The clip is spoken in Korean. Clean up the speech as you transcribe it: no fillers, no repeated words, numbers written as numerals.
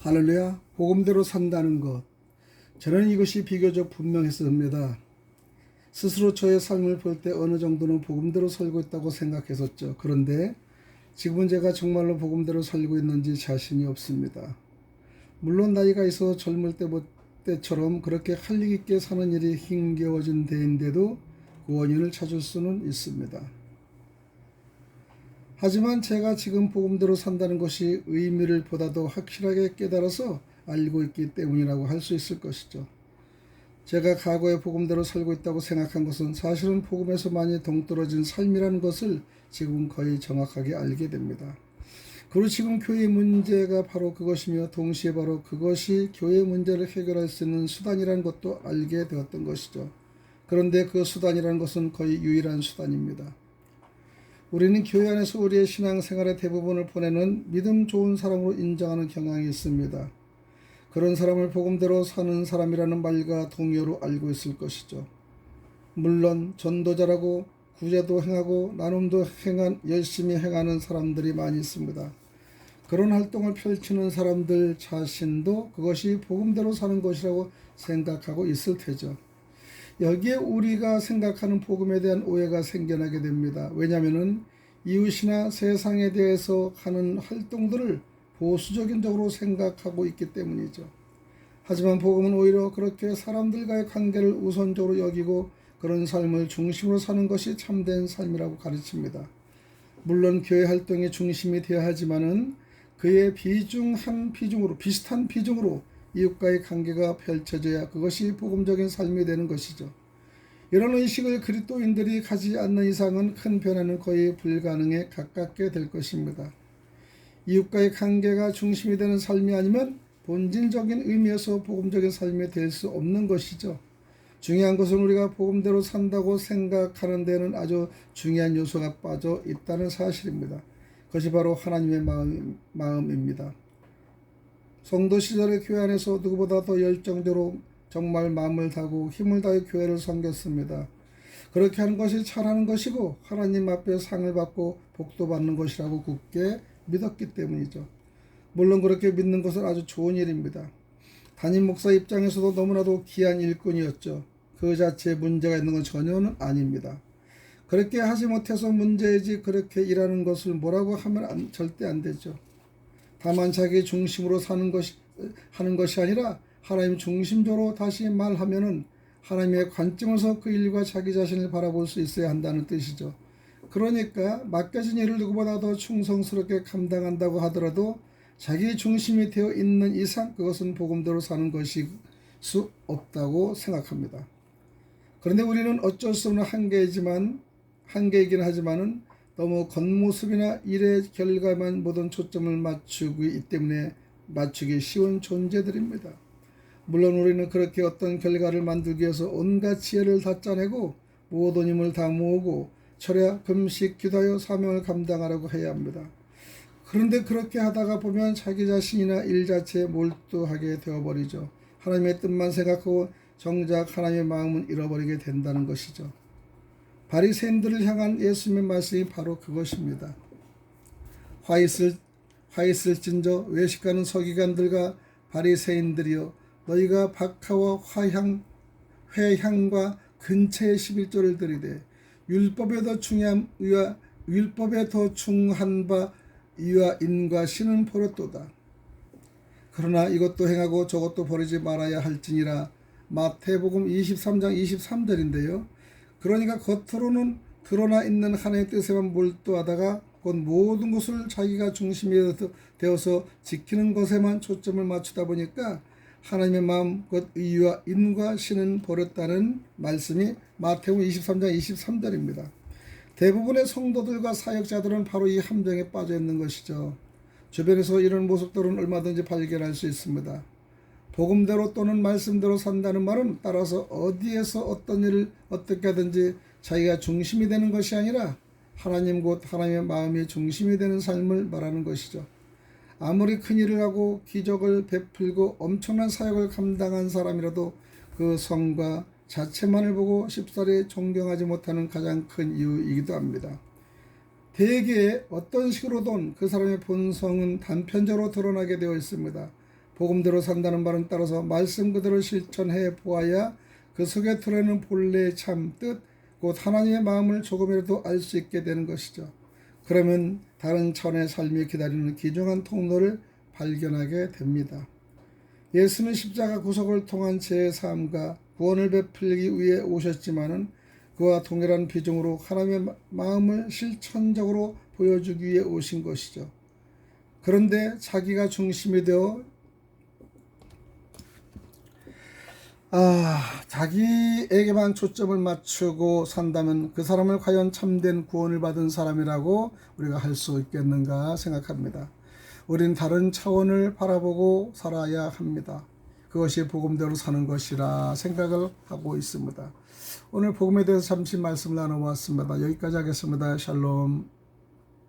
할렐루야, 복음대로 산다는 것. 저는 이것이 비교적 분명했습니다. 스스로 저의 삶을 볼 때 어느 정도는 복음대로 살고 있다고 생각했었죠. 그런데 지금은 제가 정말로 복음대로 살고 있는지 자신이 없습니다. 물론 나이가 있어 젊을 때처럼 그렇게 활력 있게 사는 일이 힘겨워진 데인데도 그 원인을 찾을 수는 있습니다. 하지만 제가 지금 복음대로 산다는 것이 의미를 보다도 확실하게 깨달아서 알고 있기 때문이라고 할 수 있을 것이죠. 제가 과거에 복음대로 살고 있다고 생각한 것은 사실은 복음에서 많이 동떨어진 삶이라는 것을 지금 거의 정확하게 알게 됩니다. 그리고 지금 교회의 문제가 바로 그것이며 동시에 바로 그것이 교회의 문제를 해결할 수 있는 수단이라는 것도 알게 되었던 것이죠. 그런데 그 수단이라는 것은 거의 유일한 수단입니다. 우리는 교회 안에서 우리의 신앙생활의 대부분을 보내는 믿음 좋은 사람으로 인정하는 경향이 있습니다. 그런 사람을 복음대로 사는 사람이라는 말과 동요로 알고 있을 것이죠. 물론 전도자라고 구제도 행하고 나눔도 열심히 행하는 사람들이 많이 있습니다. 그런 활동을 펼치는 사람들 자신도 그것이 복음대로 사는 것이라고 생각하고 있을 테죠. 여기에 우리가 생각하는 복음에 대한 오해가 생겨나게 됩니다. 왜냐하면 이웃이나 세상에 대해서 하는 활동들을 보수적인적으로 생각하고 있기 때문이죠. 하지만 복음은 오히려 그렇게 사람들과의 관계를 우선적으로 여기고 그런 삶을 중심으로 사는 것이 참된 삶이라고 가르칩니다. 물론 교회 활동이 중심이 되어야 하지만은 그의 비슷한 비중으로 이웃과의 관계가 펼쳐져야 그것이 복음적인 삶이 되는 것이죠. 이런 의식을 그리스도인들이 가지지 않는 이상은 큰 변화는 거의 불가능에 가깝게 될 것입니다. 이웃과의 관계가 중심이 되는 삶이 아니면 본질적인 의미에서 복음적인 삶이 될 수 없는 것이죠. 중요한 것은 우리가 복음대로 산다고 생각하는 데는 아주 중요한 요소가 빠져 있다는 사실입니다. 그것이 바로 하나님의 마음입니다. 성도 시절의 교회 안에서 누구보다 더 열정적으로 정말 마음을 다하고 힘을 다해 교회를 섬겼습니다. 그렇게 하는 것이 잘하는 것이고 하나님 앞에 상을 받고 복도 받는 것이라고 굳게 믿었기 때문이죠. 물론 그렇게 믿는 것은 아주 좋은 일입니다. 담임 목사 입장에서도 너무나도 귀한 일꾼이었죠. 그 자체에 문제가 있는 건 전혀는 아닙니다. 그렇게 하지 못해서 문제이지 그렇게 일하는 것을 뭐라고 하면 절대 안 되죠. 다만 자기 중심으로 하는 것이 아니라 하나님 중심적으로 다시 말하면은 하나님의 관점에서 그 일과 자기 자신을 바라볼 수 있어야 한다는 뜻이죠. 그러니까 맡겨진 일을 누구보다 더 충성스럽게 감당한다고 하더라도 자기 중심이 되어 있는 이상 그것은 복음대로 사는 것일 수 없다고 생각합니다. 그런데 우리는 어쩔 수 없는 한계이긴 하지만은 너무 겉모습이나 일의 결과만 모든 초점을 맞추기 때문에 맞추기 쉬운 존재들입니다. 물론 우리는 그렇게 어떤 결과를 만들기 위해서 온갖 지혜를 다 짜내고 모든 힘을 다 모으고 철야, 금식, 기도하여 사명을 감당하라고 해야 합니다. 그런데 그렇게 하다가 보면 자기 자신이나 일 자체에 몰두하게 되어버리죠. 하나님의 뜻만 생각하고 정작 하나님의 마음은 잃어버리게 된다는 것이죠. 바리새인들을 향한 예수님의 말씀이 바로 그것입니다. 화 있을진저 외식하는 서기관들과 바리새인들이여 너희가 박하와 회향과 근처의 11조를 드리되 율법에 더 중한 바 이와 인과 신은 버렸도다. 그러나 이것도 행하고 저것도 버리지 말아야 할지니라. 마태복음 23장 23절인데요. 그러니까 겉으로는 드러나 있는 하나님의 뜻에만 몰두하다가 곧 모든 것을 자기가 중심이 되어서 지키는 것에만 초점을 맞추다 보니까 하나님의 마음 곧 의와 인과 신은 버렸다는 말씀이 마태복음 23장 23절입니다. 대부분의 성도들과 사역자들은 바로 이 함정에 빠져 있는 것이죠. 주변에서 이런 모습들은 얼마든지 발견할 수 있습니다. 복음대로 또는 말씀대로 산다는 말은 따라서 어디에서 어떤 일을 어떻게 하든지 자기가 중심이 되는 것이 아니라 하나님 곧 하나님의 마음이 중심이 되는 삶을 말하는 것이죠. 아무리 큰 일을 하고 기적을 베풀고 엄청난 사역을 감당한 사람이라도 그 성과 자체만을 보고 쉽사리 존경하지 못하는 가장 큰 이유이기도 합니다. 대개 어떤 식으로든 그 사람의 본성은 단편적으로 드러나게 되어 있습니다. 복음대로 산다는 말은 따라서 말씀 그대로 실천해 보아야 그 속에 드러있는 본래의 참 뜻, 곧 하나님의 마음을 조금이라도 알 수 있게 되는 것이죠. 그러면 다른 차원의 삶이 기다리는 귀중한 통로를 발견하게 됩니다. 예수는 십자가 구속을 통한 제사함과 구원을 베풀기 위해 오셨지만은 그와 동일한 비중으로 하나님의 마음을 실천적으로 보여주기 위해 오신 것이죠. 그런데 자기가 중심이 되어 자기에게만 초점을 맞추고 산다면 그 사람을 과연 참된 구원을 받은 사람이라고 우리가 할 수 있겠는가 생각합니다. 우린 다른 차원을 바라보고 살아야 합니다. 그것이 복음대로 사는 것이라 생각을 하고 있습니다. 오늘 복음에 대해서 잠시 말씀을 나눠봤습니다. 여기까지 하겠습니다. 샬롬.